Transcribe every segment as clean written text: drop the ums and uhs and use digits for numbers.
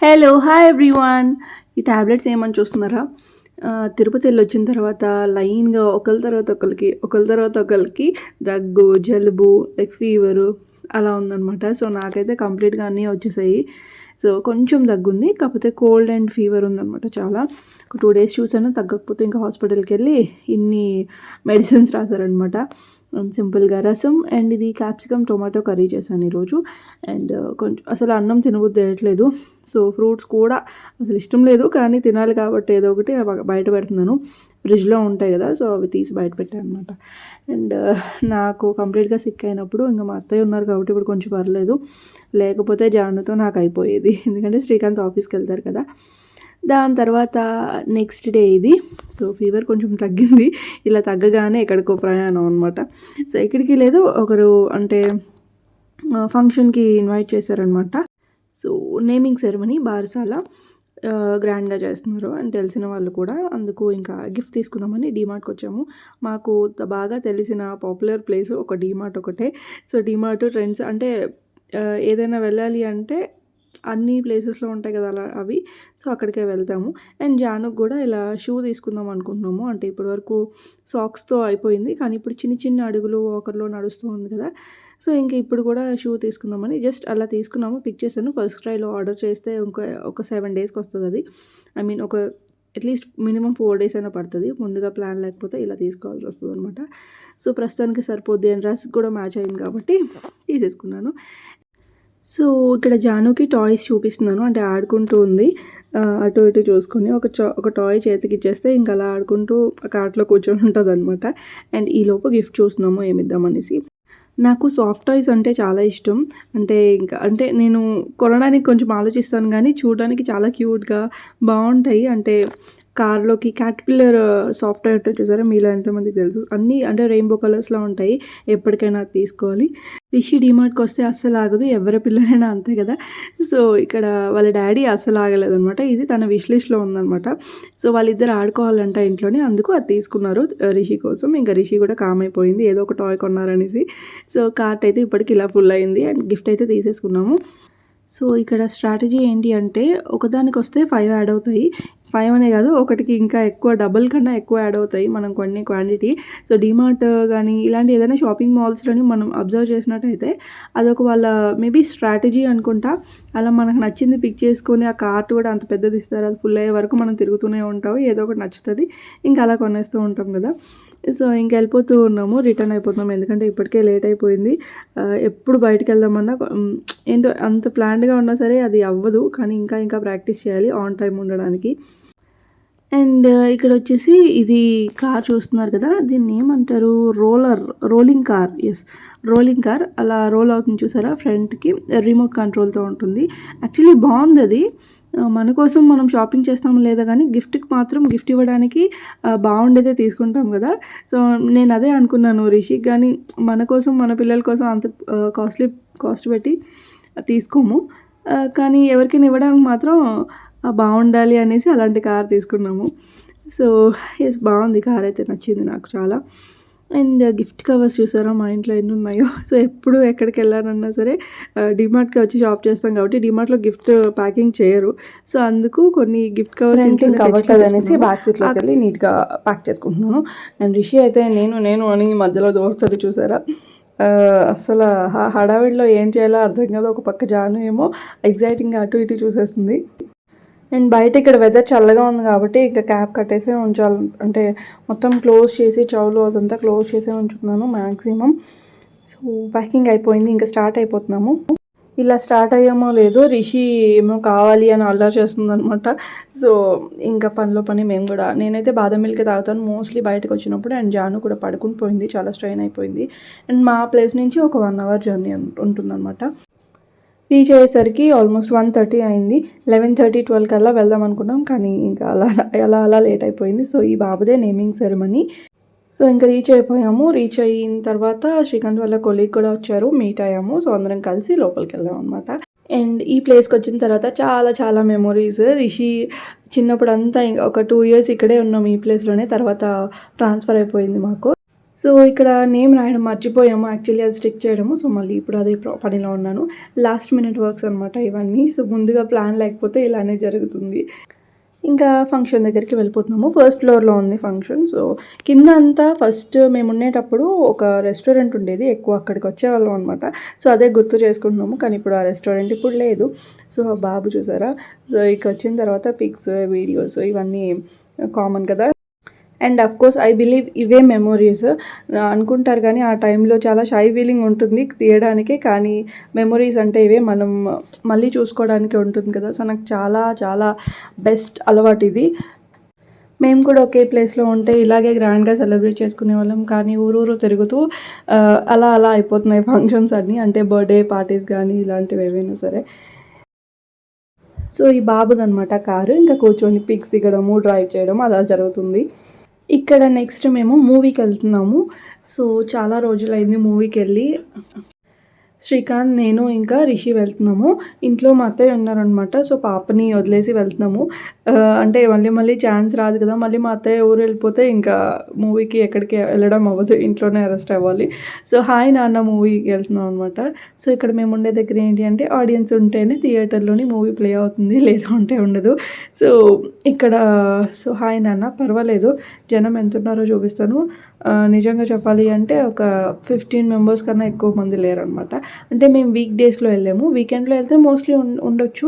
Hello hi everyone. ఈ tablets ఏమని చూస్తున్నారా? తిరుపతి వెళ్ళి వచ్చిన తర్వాత లైన్గా ఒకరి తర్వాత ఒకరికి దగ్గు, జలుబు, లైక్ ఫీవరు అలా ఉందన్నమాట. సో నాకైతే కంప్లీట్గా అన్నీ వచ్చేసాయి. సో కొంచెం దగ్గుంది, కాకపోతే కోల్డ్ అండ్ ఫీవర్ ఉందన్నమాట. చాలా ఒక 2 days చూసాను, తగ్గకపోతే ఇంకా హాస్పిటల్కి వెళ్ళి ఇన్ని మెడిసిన్స్ రాశారనమాట. సింపుల్గా రసం అండ్ ఇది క్యాప్సికమ్ టొమాటో కర్రీ చేశాను ఈరోజు. అండ్ కొంచెం అసలు అన్నం తినబుద్ధి వేయట్లేదు. సో ఫ్రూట్స్ కూడా అసలు ఇష్టం లేదు, కానీ తినాలి కాబట్టి ఏదో ఒకటి బయట పెడుతున్నాను. ఫ్రిడ్జ్లో ఉంటాయి కదా, సో అవి తీసి బయట పెట్టాను అనమాట. అండ్ నాకు కంప్లీట్గా సిక్ అయినప్పుడు ఇంకా మా అత్తయ్య ఉన్నారు కాబట్టి ఇప్పుడు కొంచెం పర్లేదు. లేకపోతే జానుతో నాకు అయిపోయేది, ఎందుకంటే శ్రీకాంత్ ఆఫీస్కి వెళ్తారు కదా. దాని తర్వాత నెక్స్ట్ డే ఇది. సో ఫీవర్ కొంచెం తగ్గింది. ఇలా తగ్గగానే ఎక్కడికో ప్రయాణం అనమాట. సో ఎక్కడికి లేదు, ఒకరు అంటే ఫంక్షన్కి ఇన్వైట్ చేశారనమాట. సో నేమింగ్ సెరమనీ బారసాల గ్రాండ్గా చేస్తున్నారు అని తెలిసిన వాళ్ళు కూడా, అందుకు ఇంకా గిఫ్ట్ తీసుకుందామని డీమార్ట్కి వచ్చాము. మాకు బాగా తెలిసిన పాపులర్ ప్లేస్ ఒక డీమార్ట్ ఒకటే. సో డీమార్ట్ ట్రెండ్స్ అంటే ఏదైనా వెళ్ళాలి అంటే అన్ని ప్లేసెస్లో ఉంటాయి కదా అలా అవి. సో అక్కడికే వెళ్తాము. అండ్ జానుకు కూడా ఇలా షూ తీసుకుందాం అనుకుంటున్నాము. అంటే ఇప్పటివరకు సాక్స్తో అయిపోయింది, కానీ ఇప్పుడు చిన్న చిన్న అడుగులు వాకర్లో నడుస్తూ ఉంది కదా. సో ఇంక ఇప్పుడు కూడా షూ తీసుకుందామని జస్ట్ అలా తీసుకున్నాము. పిక్ చేశాను. ఫస్ట్ ట్రైలో ఆర్డర్ చేస్తే ఒక 7 daysకి వస్తుంది అది. ఐ మీన్ ఒక అట్లీస్ట్ మినిమం 4 days అయినా పడుతుంది. ముందుగా ప్లాన్ లేకపోతే ఇలా తీసుకోవాల్సి వస్తుంది అనమాట. సో ప్రస్తుతానికి సరిపోద్ది అండ్ డ్రెస్ కూడా మ్యాచ్ అయింది కాబట్టి తీసేసుకున్నాను. సో ఇక్కడ జానుకి టాయ్స్ చూపిస్తున్నాను, అంటే ఆడుకుంటూ ఉంది. అటు ఇటు చూసుకొని ఒక టాయ్ చేతికి ఇచ్చేస్తే ఇంకా అలా ఆడుకుంటూ కార్ట్లో కూర్చొని ఉంటుంది అనమాట. అండ్ ఈలోపు గిఫ్ట్ చూస్తున్నాము ఏమిద్దామనేసి. నాకు సాఫ్ట్ టాయ్స్ అంటే చాలా ఇష్టం. అంటే నేను కొనడానికి కొంచెం ఆలోచిస్తాను, కానీ చూడడానికి చాలా క్యూట్గా బాగుంటాయి. అంటే కార్లోకి క్యాటర్పిల్లర్ సాఫ్ట్ టాయ్ ఉంటుంది చూసారా, మీలో ఎంతమందికి తెలుసు. అన్నీ అంటే రెయిన్బో కలర్స్లో ఉంటాయి. ఎప్పటికైనా తీసుకోవాలి. రిషి డీమార్ట్కి వస్తే అస్సలు ఆగదు, ఎవరి పిల్లలైనా అంతే కదా. సో ఇక్కడ వాళ్ళ డాడీ అస్సలు ఆగలేదనమాట. ఇది తన విష్ లిస్ట్లో ఉందనమాట. సో వాళ్ళిద్దరు ఆడుకోవాలంట ఇంట్లోనే, అందుకు అది తీసుకున్నారు రిషి కోసం. ఇంకా రిషి కూడా కామ్ అయిపోయింది, ఏదో ఒక టాయ్ కొన్నారనేసి. సో కార్ట్ అయితే ఇప్పటికి ఇలా ఫుల్ అయింది అండ్ గిఫ్ట్ అయితే తీసేసుకున్నాము. సో ఇక్కడ స్ట్రాటజీ ఏంటి అంటే, ఒకదానికి వస్తే 5 యాడ్ అవుతాయి. 5 అనే కాదు, ఒకటికి ఇంకా ఎక్కువ, డబుల్ కన్నా ఎక్కువ యాడ్ అవుతాయి మనం కొన్ని క్వాంటిటీ. సో డీమార్ట్ కానీ ఇలాంటి ఏదైనా షాపింగ్ మాల్స్లోని మనం అబ్జర్వ్ చేసినట్టయితే అదొక వాళ్ళ మేబీ స్ట్రాటజీ అనుకుంటా. అలా మనకు నచ్చింది పిక్ చేసుకొని ఆ కార్ట్ కూడా అంత పెద్దది ఇస్తారు, అది ఫుల్ అయ్యే వరకు మనం తిరుగుతూనే ఉంటాం, ఏదో ఒకటి నచ్చుతుంది, ఇంకా అలా కొనేస్తూ ఉంటాం కదా. సో ఇంక వెళ్ళిపోతూ ఉన్నాము, రిటర్న్ అయిపోతున్నాము, ఎందుకంటే ఇప్పటికే లేట్ అయిపోయింది. ఎప్పుడు బయటకు వెళ్దామన్నా ఏంటో అంత ప్లాన్డ్గా ఉన్నా సరే అది అవ్వదు, కానీ ఇంకా ప్రాక్టీస్ చేయాలి ఆన్ టైం ఉండడానికి. అండ్ ఇక్కడ వచ్చేసి ఇది కార్ చూస్తున్నారు కదా, దీన్ని ఏమంటారు, రోలింగ్ కార్. రోలింగ్ కార్ అలా రోల్ అవుతుంది చూసారా, ఫ్రంట్కి రిమోట్ కంట్రోల్తో ఉంటుంది. యాక్చువల్లీ బాగుంది అది. మన కోసం మనం షాపింగ్ చేస్తాము లేదా, కానీ గిఫ్ట్కి మాత్రం గిఫ్ట్ ఇవ్వడానికి బాగుండేదే తీసుకుంటాం కదా. సో నేను అదే అనుకున్నాను, రిషికి కానీ మన కోసం మన పిల్లల కోసం అంత కాస్ట్ పెట్టి తీసుకోము, కానీ ఎవరికైనా ఇవ్వడానికి మాత్రం బాగుండాలి అనేసి అలాంటి కార్ తీసుకున్నాము. సో బాగుంది కార్, అయితే నచ్చింది నాకు చాలా. అండ్ గిఫ్ట్ కవర్స్ చూసారా మా ఇంట్లో ఎన్ని ఉన్నాయో. సో ఎప్పుడు ఎక్కడికి వెళ్ళానన్నా సరే డీమార్ట్కి వచ్చి షాప్ చేస్తాం కాబట్టి డీమార్ట్లో గిఫ్ట్ ప్యాకింగ్ చేయరు. సో అందుకు కొన్ని గిఫ్ట్ కవర్స్ కవర్లేదు అనేసి బ్యాక్ సీట్లోకి వెళ్ళి నీట్గా ప్యాక్ చేసుకుంటున్నాను. అండ్ రిషి అయితే నేను అని మధ్యలో దోరుతుంది చూసారా. అసలు హడావిడిలో ఏం చేయాలో అర్థం కాదు. ఒక పక్క జాను ఏమో ఎగ్జైటింగ్గా అటు ఇటు చూసేస్తుంది. అండ్ బయట ఇక్కడ వెదర్ చల్లగా ఉంది కాబట్టి ఇంకా క్యాప్ కట్టేసే ఉంచాలి, అంటే మొత్తం క్లోజ్ చేసి చెవులు అదంతా క్లోజ్ చేసే ఉంచుతున్నాను మ్యాక్సిమం. సో ప్యాకింగ్ అయిపోయింది, ఇంకా స్టార్ట్ అయిపోతున్నాము. ఇలా స్టార్ట్ అయ్యామో లేదో రిషి ఏమో కావాలి అని అల్లరి చేస్తుంది అనమాట. సో ఇంకా పనిలో పని మేము కూడా, నేనైతే బాదం మిల్క్ తాగుతాను మోస్ట్లీ బయటకు వచ్చినప్పుడు. అండ్ జాను కూడా పడుకుని పోయింది, చాలా స్ట్రెయిన్ అయిపోయింది. అండ్ మా ప్లేస్ నుంచి ఒక 1 hour జర్నీ ఉంటుందన్నమాట. రీచ్ అయ్యేసరికి ఆల్మోస్ట్ 1:30 అయింది. 11:30, 12 కల్లా వెళ్దాం అనుకున్నాం, కానీ ఇంకా అలా లేట్ అయిపోయింది. సో ఈ బాబుదే నేమింగ్ సెరమనీ. సో ఇంకా రీచ్ అయిపోయాము. రీచ్ అయిన తర్వాత శ్రీకాంత్ వాళ్ళ కొలీగ్ కూడా వచ్చారు, మీట్ అయ్యాము. సో అందరం కలిసి లోపలికి వెళ్ళాం అనమాట. అండ్ ఈ ప్లేస్కి వచ్చిన తర్వాత చాలా చాలా మెమొరీస్. రిషి చిన్నప్పుడు అంతా ఒక 2 years ఇక్కడే ఉన్నాం ఈ ప్లేస్లోనే, తర్వాత ట్రాన్స్ఫర్ అయిపోయింది మాకు. సో, ఇక్కడ నేమ్ రాయడం మర్చిపోయాము యాక్చువల్లీ అది స్టిక్ చేయడము. సో, మళ్ళీ ఇప్పుడు అదే పనిలో ఉన్నాను. లాస్ట్ మినిట్ వర్క్స్ అనమాట ఇవన్నీ. సో, ముందుగా ప్లాన్ లేకపోతే ఇలానే జరుగుతుంది. ఇంకా ఫంక్షన్ దగ్గరికి వెళ్ళిపోతున్నాము. ఫస్ట్ ఫ్లోర్‌లో ఉంది ఫంక్షన్. సో, కింద అంతా ఫస్ట్ మేముండేటప్పుడు ఒక రెస్టారెంట్ ఉండేది. ఎక్కువ అక్కడికి వచ్చేవాళ్ళం అనమాట. సో, అదే గుర్తు చేసుకుంటున్నాము. కానీ ఇప్పుడు ఆ రెస్టారెంట్ ఇప్పుడు లేదు. సో, బాబు చూసారా? సో, ఇకొచ్చిన తర్వాత పిక్స్, వీడియోస్ ఇవన్నీ కామన్ కదా! అండ్ అఫ్‌కోర్స్ ఐ బిలీవ్ ఇవే మెమోరీస్ అనుకుంటారు కానీ ఆ టైంలో చాలా షై ఫీలింగ్ ఉంటుంది తీయడానికి. కానీ మెమోరీస్ అంటే ఇవే మనం మళ్ళీ చూసుకోవడానికి ఉంటుంది కదా! సో, నాకు చాలా చాలా బెస్ట్ అలవాటు ఇది. మేము కూడా ఒకే ప్లేస్‌లో ఉంటే ఇలాగే గ్రాండ్‌గా సెలబ్రేట్ చేసుకునేవాళ్ళం. కానీ ఊరూరు తిరుగుతూ అలా అలా అయిపోతున్నాయి ఫంక్షన్స్ అన్నీ. అంటే బర్త్‌డే పార్టీస్ కానీ ఇలాంటివి ఏవైనా సరే. సో, ఈ బాబుదనమాట కారు. ఇంకా కూర్చొని పిక్స్ దిగడము, డ్రైవ్ చేయడం అలా జరుగుతుంది. ఇక్కడ నెక్స్ట్ మేము మూవీకెళ్తున్నాము. సో, చాలా రోజులైంది మూవీకెళ్ళి. శ్రీకాంత్, నేను ఇంకా రిషి వెళ్తున్నాము. ఇంట్లో మా అత్తయ్య ఉన్నారనమాట. సో, పాపని వదిలేసి వెళ్తున్నాము. అంటే మళ్ళీ మళ్ళీ ఛాన్స్ రాదు కదా! మళ్ళీ మా అత్తయ్య ఊరు వెళ్ళిపోతే ఇంకా మూవీకి ఎక్కడికి వెళ్ళడం అవ్వదు. ఇంట్లోనే అరెస్ట్ అవ్వాలి. సో, హాయ్ నాన్న మూవీకి వెళ్తున్నాం అనమాట. సో, ఇక్కడ మేము ఉండే దగ్గర ఏంటి అంటే ఆడియన్స్ ఉంటేనే థియేటర్‌లోని మూవీ ప్లే అవుతుంది. లేదు అంటే ఉండదు. సో, ఇక్కడ హాయ్ నాన్న పర్వాలేదు. జనం ఎంతున్నారో చూపిస్తాను. నిజంగా చెప్పాలి అంటే ఒక 15 మెంబర్స్ కన్నా ఎక్కువ మంది లేరనమాట. అంటే మేము వీక్ డేస్‌లో వెళ్ళాము. వీకెండ్‌లో వెళ్తే మోస్ట్లీ ఉండొచ్చు.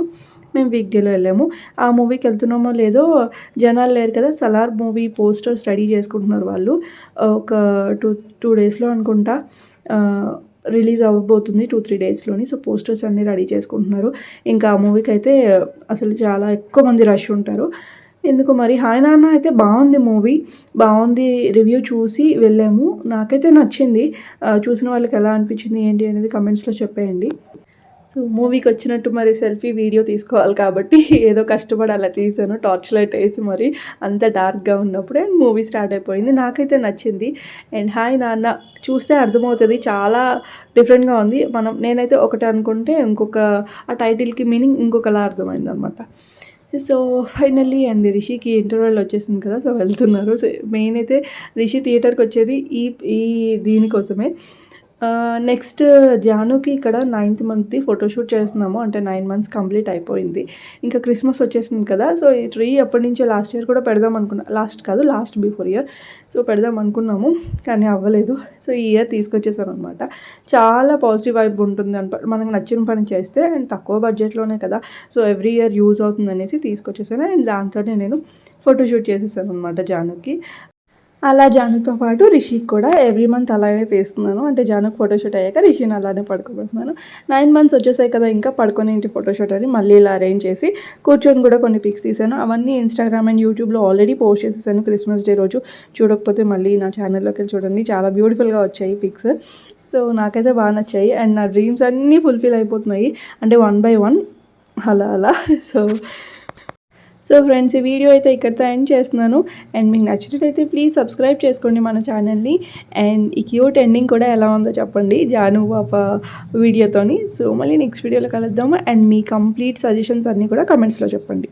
మేము వీక్ డేలో వెళ్ళాము. ఆ మూవీకి వెళ్తున్నామో లేదో జనాలు లేరు కదా! సలార్ మూవీ పోస్టర్స్ రెడీ చేసుకుంటున్నారు వాళ్ళు. ఒక 2 డేస్‌లో అనుకుంటా రిలీజ్ అవ్వబోతుంది. 2-3 డేస్‌లోని. సో, పోస్టర్స్ అన్నీ రెడీ చేసుకుంటున్నారు. ఇంకా ఆ మూవీకైతే అసలు చాలా ఎక్కువ మంది రష్ ఉంటారు. ఎందుకో మరి హాయ్ నాన్న అయితే బాగుంది మూవీ. బాగుంది రివ్యూ చూసి వెళ్ళాము. నాకైతే నచ్చింది. చూసిన వాళ్ళకి ఎలా అనిపించింది ఏంటి అనేది కమెంట్స్‌లో చెప్పేయండి. సో, మూవీకొచ్చినట్టు మరి సెల్ఫీ వీడియో తీసుకోవాలి కాబట్టి ఏదో కష్టపడి అలా తీశాను. టార్చ్ లైట్ వేసి మరి అంత డార్క్‌గా ఉన్నప్పుడే మూవీ స్టార్ట్ అయిపోయింది. నాకైతే నచ్చింది. అండ్ హాయ్ నాన్న చూస్తే అర్థమవుతది. చాలా డిఫరెంట్‌గా ఉంది. నేనైతే ఒకటి అనుకుంటే ఆ టైటిల్‌కి మీనింగ్ ఇంకొకలా అర్థమైందనమాట. సో, ఫైనల్లీ అండ్ రిషికి ఇంటర్వెల్ వచ్చేసింది కదా! సో, వెళ్తున్నారు. సో, మెయిన్ అయితే రిషి థియేటర్‌కొచ్చేది ఈ ఈ దీనికోసమే. నెక్స్ట్ జానుకి ఇక్కడ 9th మంత్‌ది ఫోటోషూట్ చేస్తున్నాము. అంటే 9 మంత్స్ కంప్లీట్ అయిపోయింది. ఇంకా క్రిస్మస్ వచ్చేసింది కదా! సో, ఈ ట్రీ ఎప్పటినుంచో లాస్ట్ ఇయర్ కూడా పెడదాం అనుకున్నా. Last before year. సో, పెడదాం అనుకున్నాము. కానీ అవ్వలేదు. సో, ఈ ఇయర్ తీసుకొచ్చేసాననమాట. చాలా పాజిటివ్ వైబ్ ఉంటుంది మనకు నచ్చిన పని చేస్తే. అండ్ తక్కువ బడ్జెట్‌లోనే కదా! సో, ఎవ్రీ ఇయర్ యూజ్ అవుతుందనేసి తీసుకొచ్చేసాను. అండ్ దాంతోనే నేను ఫోటోషూట్ చేసేసాననమాట జానుకి. అలా జానుతో పాటు రిషికి కూడా ఎవ్రీ మంత్ అలానే తీస్తున్నాను. అంటే జానుకి ఫోటోషూట్ అయ్యాక రిషిని అలానే పడుకోబెడుతున్నాను. 9 మంత్స్ వచ్చేసాయి కదా! ఇంకా పడుకునేంటి ఫోటోషూట్ అని మళ్ళీ ఇలా అరేంజ్ చేసి కూర్చొని కూడా కొన్ని పిక్స్ తీశాను. అవన్నీ ఇన్‌స్టాగ్రామ్ అండ్ యూట్యూబ్‌లో ఆల్రెడీ పోస్ట్ చేసేసాను క్రిస్మస్ డే రోజు. చూడకపోతే మళ్ళీ నా ఛానల్‌లోకి వెళ్ళి చూడండి. చాలా బ్యూటిఫుల్‌గా వచ్చాయి పిక్స్. సో, నాకైతే బాగా నచ్చాయి. అండ్ నా డ్రీమ్స్ అన్నీ ఫుల్‌ఫిల్ అయిపోతున్నాయి. అంటే 1 బై 1 అలా అలా. సో ఫ్రెండ్స్, ఈ వీడియో అయితే ఇక్కడితో ఎండ్ చేస్తున్నాను. అండ్ మీకు నచ్చినట్టయితే ప్లీజ్ సబ్స్క్రైబ్ చేసుకోండి మన ఛానల్ని. అండ్ ఈ క్యూట్ ఎండింగ్ కూడా ఎలా ఉందో చెప్పండి జాను పాప వీడియోతోని. సో మళ్ళీ నెక్స్ట్ వీడియోలో కలుద్దాము. అండ్ మీ కంప్లీట్ సజెషన్స్ అన్నీ కూడా కమెంట్స్లో చెప్పండి.